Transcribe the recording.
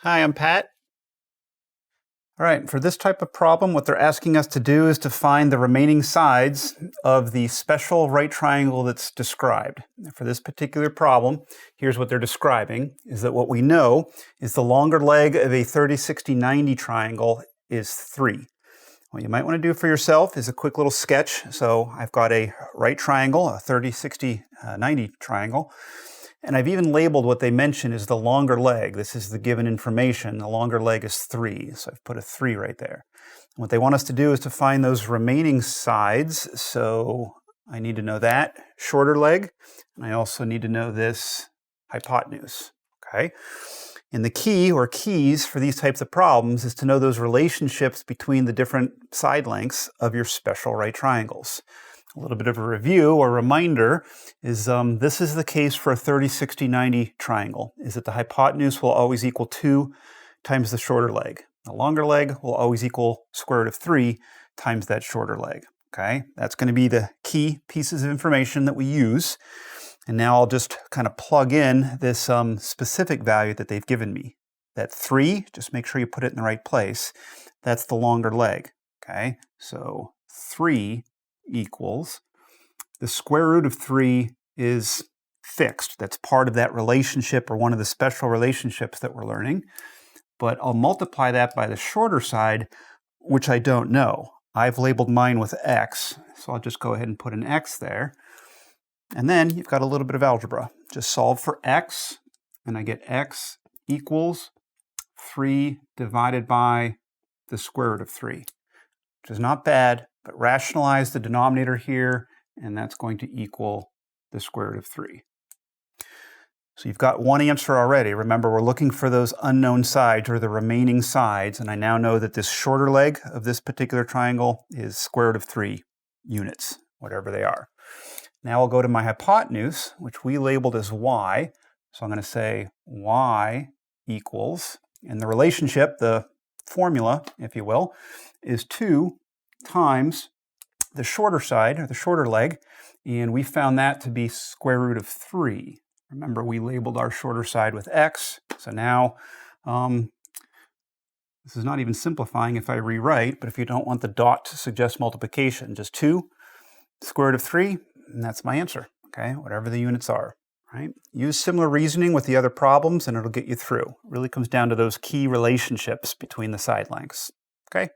Hi, I'm Pat. All right, for this type of problem, what they're asking us to do is to find the remaining sides of the special right triangle that's described. For this particular problem, here's what they're describing, is that what we know is the longer leg of a 30, 60, 90 triangle is 3. What you might want to do for yourself is a quick little sketch. So I've got a right triangle, a 30, 60, 90 triangle. And I've even labeled what they mention is the longer leg. This is the given information. The longer leg is 3, so I've put a 3 right there. What they want us to do is to find those remaining sides. So I need to know that shorter leg, and I also need to know this hypotenuse, okay? And the key or keys for these types of problems is to know those relationships between the different side lengths of your special right triangles. A little bit of a review or reminder is this is the case for a 30, 60, 90 triangle, is that the hypotenuse will always equal 2 times the shorter leg. The longer leg will always equal square root of 3 times that shorter leg. Okay, that's going to be the key pieces of information that we use. And now I'll just kind of plug in this specific value that they've given me. That 3, just make sure you put it in the right place. That's the longer leg. Okay, so 3 equals, the square root of 3 is fixed. That's part of that relationship or one of the special relationships that we're learning. But I'll multiply that by the shorter side, which I don't know. I've labeled mine with x, so I'll just go ahead and put an x there. And then you've got a little bit of algebra. Just solve for x, and I get x equals 3 divided by the square root of 3, which is not bad. But rationalize the denominator here, and that's going to equal the square root of 3. So you've got one answer already. Remember, we're looking for those unknown sides or the remaining sides, and I now know that this shorter leg of this particular triangle is square root of 3 units, whatever they are. Now I'll go to my hypotenuse, which we labeled as y. So I'm going to say y equals, and the relationship, the formula, if you will, is 2 times the shorter side, or the shorter leg, and we found that to be square root of 3. Remember, we labeled our shorter side with x, so now this is not even simplifying if I rewrite, but if you don't want the dot to suggest multiplication, just 2 square root of 3, and that's my answer, okay, whatever the units are. Right? Use similar reasoning with the other problems, and it'll get you through. It really comes down to those key relationships between the side lengths, okay?